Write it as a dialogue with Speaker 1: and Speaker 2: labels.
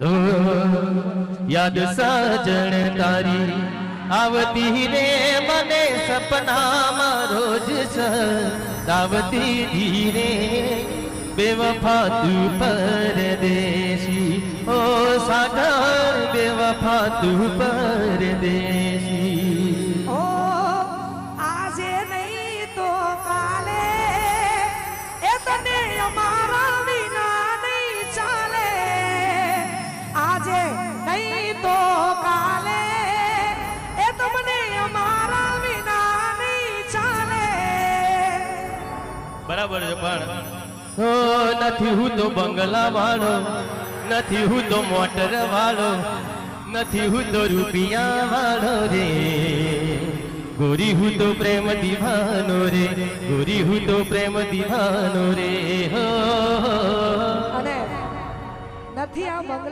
Speaker 1: ओ याद साजण तारी आवती रे मने सपना में रोज सतावती धीरे बेवफा तू परदेसी ओ सागर बेवफा तू परदेसी
Speaker 2: ओ आजे नहीं तो काले ए तने अमारा विना नहीं चाले आजे नहीं तो काले ए तुमने अमारा विना नहीं चाले
Speaker 1: बराबर है पण ओ નથી હું તો બંગલા વાળો નથી હું તો મોટર વાળો નથી હું તો રૂપિયા વાળો રે गोरी हूँ तो प्रेम दीवानो रे गोरी हूँ तो प्रेम दीवानो रे हो
Speaker 2: અને નથી આ